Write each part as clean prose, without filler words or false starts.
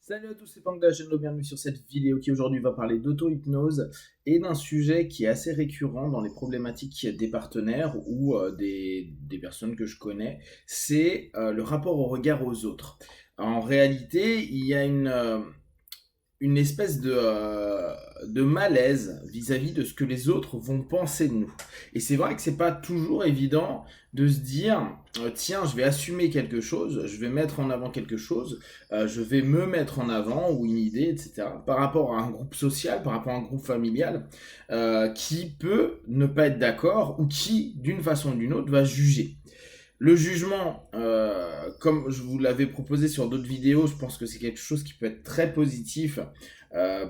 Salut à tous, c'est Pang de la chaîne de bienvenue sur cette vidéo qui aujourd'hui va parler d'auto-hypnose et d'un sujet qui est assez récurrent dans les problématiques des partenaires ou des personnes que je connais, c'est le rapport au regard aux autres. En réalité, il y a une espèce de malaise vis-à-vis de ce que les autres vont penser de nous. Et c'est vrai que c'est pas toujours évident de se dire tiens, je vais assumer quelque chose, je vais mettre en avant quelque chose, je vais me mettre en avant ou une idée, etc. Par rapport à un groupe social, par rapport à un groupe familial qui peut ne pas être d'accord ou qui, d'une façon ou d'une autre, va juger. Le jugement, comme je vous l'avais proposé sur d'autres vidéos, je pense que c'est quelque chose qui peut être très positif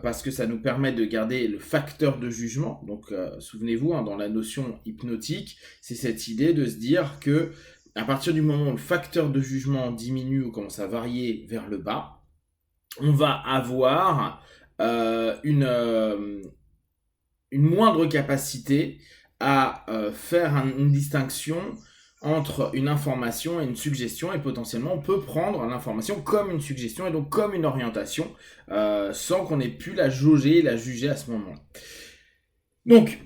parce que ça nous permet de garder le facteur de jugement. Donc, souvenez-vous, hein, dans la notion hypnotique, c'est cette idée de se dire que à partir du moment où le facteur de jugement diminue ou commence à varier vers le bas, on va avoir une moindre capacité à faire une distinction entre une information et une suggestion, et potentiellement on peut prendre l'information comme une suggestion et donc comme une orientation sans qu'on ait pu la jauger et la juger à ce moment-là. Donc,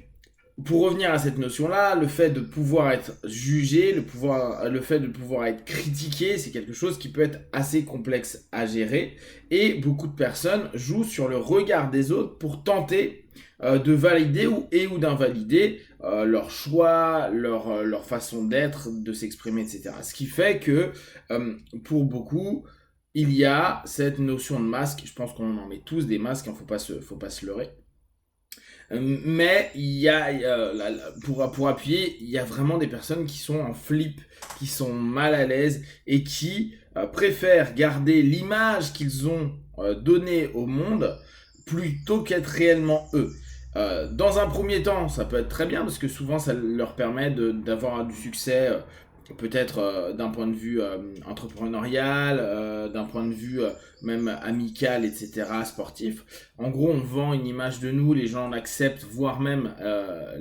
pour revenir à cette notion-là, le fait de pouvoir être jugé, le fait de pouvoir être critiqué, c'est quelque chose qui peut être assez complexe à gérer. Et beaucoup de personnes jouent sur le regard des autres pour tenter de valider ou d'invalider leur choix, leur façon d'être, de s'exprimer, etc. Ce qui fait que pour beaucoup, il y a cette notion de masque. Je pense qu'on en met tous des masques, il ne faut pas se leurrer. Mais il y a, pour appuyer, il y a vraiment des personnes qui sont en flip, qui sont mal à l'aise et qui préfèrent garder l'image qu'ils ont donnée au monde plutôt qu'être réellement eux. Dans un premier temps, ça peut être très bien parce que souvent ça leur permet d'avoir du succès peut-être d'un point de vue entrepreneurial, d'un point de vue même amical, etc., sportif. En gros, on vend une image de nous, les gens l'acceptent, voire même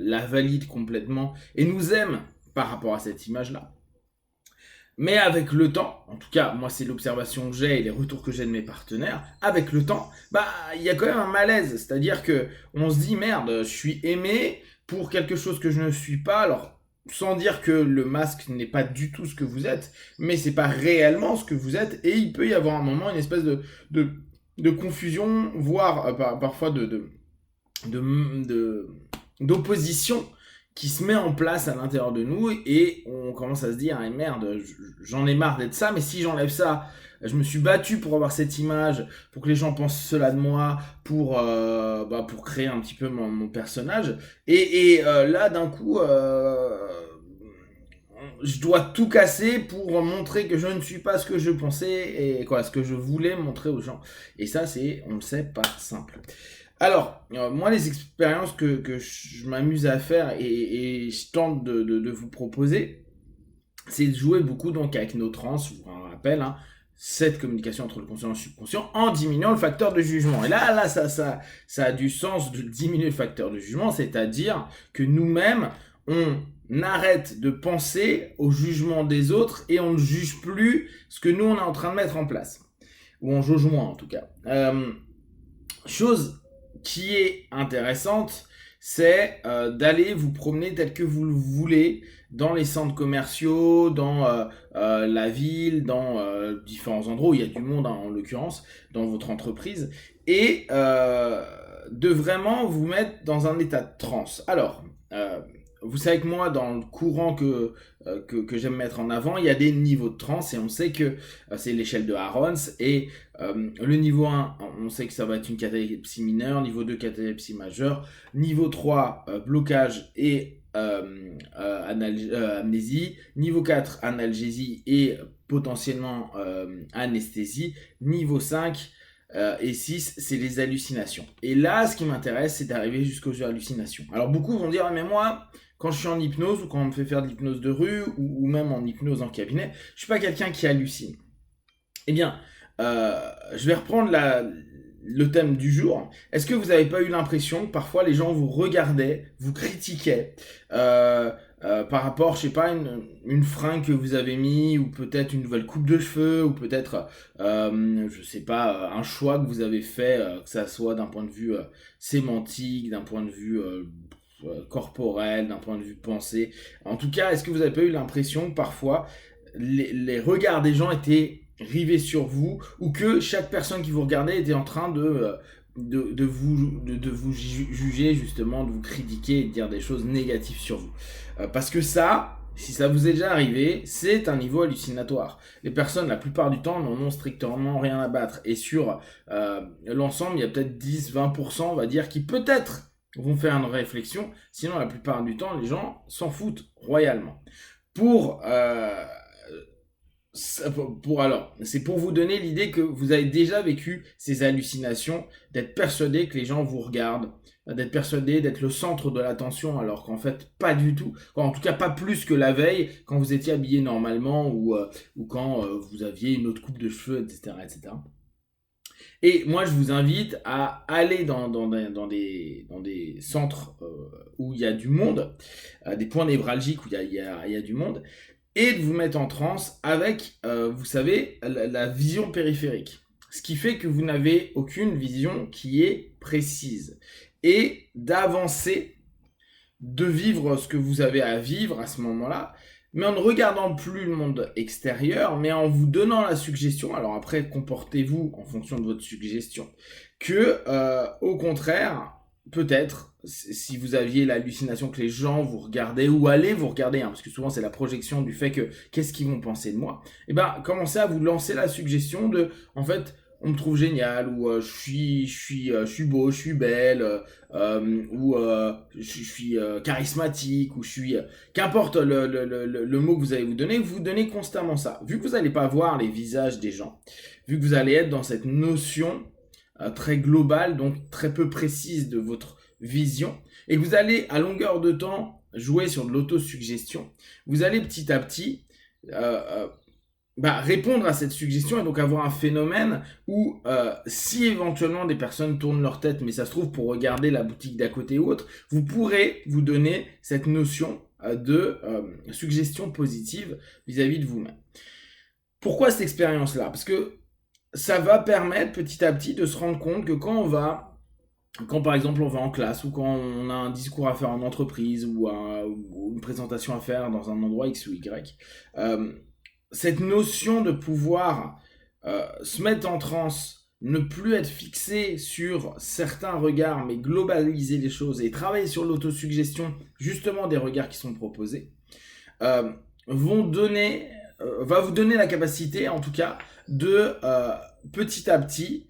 la valident complètement et nous aiment par rapport à cette image-là. Mais avec le temps, en tout cas, moi c'est l'observation que j'ai et les retours que j'ai de mes partenaires, avec le temps, bah il y a quand même un malaise, c'est-à-dire que on se dit merde, je suis aimé pour quelque chose que je ne suis pas, alors sans dire que le masque n'est pas du tout ce que vous êtes, mais c'est pas réellement ce que vous êtes, et il peut y avoir un moment une espèce de, de confusion, voire parfois de, d'opposition qui se met en place à l'intérieur de nous et on commence à se dire ah, merde, j'en ai marre d'être ça, mais si j'enlève ça, je me suis battu pour avoir cette image, pour que les gens pensent cela de moi, pour créer un petit peu mon personnage. Là, d'un coup, je dois tout casser pour montrer que je ne suis pas ce que je pensais et quoi, ce que je voulais montrer aux gens. Et ça, c'est, on le sait, pas simple. Alors, moi, les expériences que je m'amuse à faire et je tente de vous proposer, c'est de jouer beaucoup donc avec nos trans, je vous rappelle, hein, cette communication entre le conscient et le subconscient en diminuant le facteur de jugement. Et là, ça a du sens de diminuer le facteur de jugement, c'est-à-dire que nous-mêmes, on arrête de penser au jugement des autres et on ne juge plus ce que nous, on est en train de mettre en place. Ou on jauge moins, en tout cas. Chose qui est intéressante, c'est d'aller vous promener tel que vous le voulez dans les centres commerciaux, dans la ville, dans différents endroits où il y a du monde, hein, en l'occurrence, dans votre entreprise, et de vraiment vous mettre dans un état de transe. Alors, vous savez que moi, dans le courant que j'aime mettre en avant, il y a des niveaux de transe et on sait que c'est l'échelle de Harons et le niveau 1, on sait que ça va être une catalepsie mineure, niveau 2, catalepsie majeure, niveau 3, blocage et amnésie, niveau 4, analgésie et potentiellement anesthésie, niveau 5, et 6, c'est les hallucinations. Et là, ce qui m'intéresse, c'est d'arriver jusqu'aux hallucinations. Alors beaucoup vont dire, ah, mais moi, quand je suis en hypnose ou quand on me fait faire de l'hypnose de rue ou même en hypnose en cabinet, je suis pas quelqu'un qui hallucine. Eh bien, je vais reprendre le thème du jour. Est-ce que vous n'avez pas eu l'impression que parfois les gens vous regardaient, vous critiquaient, par rapport, je sais pas, une fringue que vous avez mis, ou peut-être une nouvelle coupe de cheveux, ou peut-être, je sais pas, un choix que vous avez fait, que ça soit d'un point de vue sémantique, d'un point de vue corporel, d'un point de vue pensée. En tout cas, est-ce que vous n'avez pas eu l'impression que parfois les regards des gens étaient rivés sur vous, ou que chaque personne qui vous regardait était en train de vous juger, justement, de vous critiquer et de dire des choses négatives sur vous. Parce que ça, si ça vous est déjà arrivé, c'est un niveau hallucinatoire. Les personnes, la plupart du temps, n'en ont strictement rien à battre. Et sur l'ensemble, il y a peut-être 10-20%, on va dire, qui peut-être vont faire une réflexion. Sinon, la plupart du temps, les gens s'en foutent royalement. Alors, c'est pour vous donner l'idée que vous avez déjà vécu ces hallucinations, d'être persuadé que les gens vous regardent, d'être persuadé d'être le centre de l'attention, alors qu'en fait, pas du tout. En tout cas, pas plus que la veille, quand vous étiez habillé normalement, ou quand vous aviez une autre coupe de cheveux, etc., etc. Et moi, je vous invite à aller dans des centres où il y a du monde, des points névralgiques où il y a du monde, et de vous mettre en transe avec, vous savez, la vision périphérique. Ce qui fait que vous n'avez aucune vision qui est précise. Et d'avancer, de vivre ce que vous avez à vivre à ce moment-là, mais en ne regardant plus le monde extérieur, mais en vous donnant la suggestion, alors après, comportez-vous en fonction de votre suggestion, que, au contraire, peut-être, si vous aviez l'hallucination que les gens vous regardaient, ou allaient vous regarder, parce que souvent c'est la projection du fait que, qu'est-ce qu'ils vont penser de moi, et ben, commencez à vous lancer la suggestion de, en fait, on me trouve génial, ou je suis beau, je suis belle, ou je suis charismatique, ou je suis... qu'importe le mot que vous allez vous donnez constamment ça. Vu que vous n'allez pas voir les visages des gens, vu que vous allez être dans cette notion très globale, donc très peu précise de votre vision, et que vous allez à longueur de temps jouer sur de l'autosuggestion, vous allez petit à petit... répondre à cette suggestion, et donc avoir un phénomène où si éventuellement des personnes tournent leur tête, mais ça se trouve pour regarder la boutique d'à côté ou autre, vous pourrez vous donner cette notion de suggestion positive vis-à-vis de vous-même. Pourquoi cette expérience-là ? Parce que ça va permettre petit à petit de se rendre compte que quand par exemple on va en classe, ou quand on a un discours à faire en entreprise, ou une présentation à faire dans un endroit X ou Y, cette notion de pouvoir se mettre en transe, ne plus être fixé sur certains regards, mais globaliser les choses et travailler sur l'autosuggestion, justement des regards qui sont proposés, va vous donner la capacité, en tout cas, de petit à petit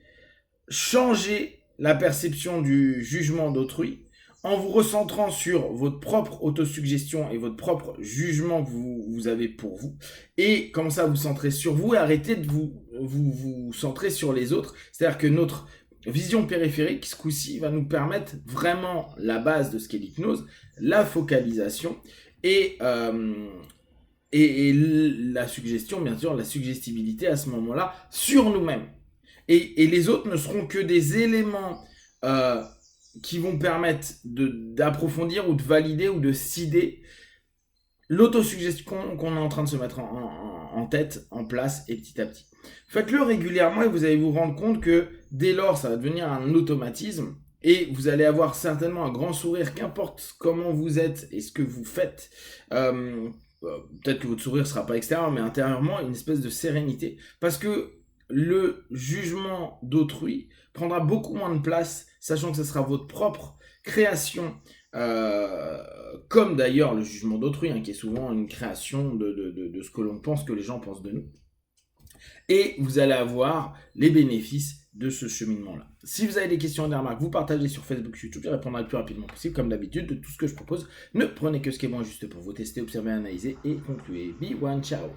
changer la perception du jugement d'autrui, en vous recentrant sur votre propre autosuggestion et votre propre jugement que vous avez pour vous, et commencer à vous centrer sur vous et arrêter de vous centrer sur les autres. C'est-à-dire que notre vision périphérique, ce coup-ci, va nous permettre vraiment la base de ce qu'est l'hypnose, la focalisation et la suggestion, bien sûr, la suggestibilité à ce moment-là sur nous-mêmes. Et les autres ne seront que des éléments qui vont permettre d'approfondir ou de valider ou de cider l'autosuggestion qu'on est en train de se mettre en tête, en place, et petit à petit. Faites-le régulièrement et vous allez vous rendre compte que dès lors, ça va devenir un automatisme, et vous allez avoir certainement un grand sourire, qu'importe comment vous êtes et ce que vous faites. Peut-être que votre sourire ne sera pas extérieur, mais intérieurement, une espèce de sérénité. Parce que le jugement d'autrui prendra beaucoup moins de place, sachant que ce sera votre propre création, comme d'ailleurs le jugement d'autrui, qui est souvent une création de ce que l'on pense que les gens pensent de nous. Et vous allez avoir les bénéfices de ce cheminement-là. Si vous avez des questions et des remarques, vous partagez sur Facebook, YouTube, je répondrai le plus rapidement possible, comme d'habitude, de tout ce que je propose. Ne prenez que ce qui est bon juste pour vous tester, observer, analyser et concluez. Be one, ciao.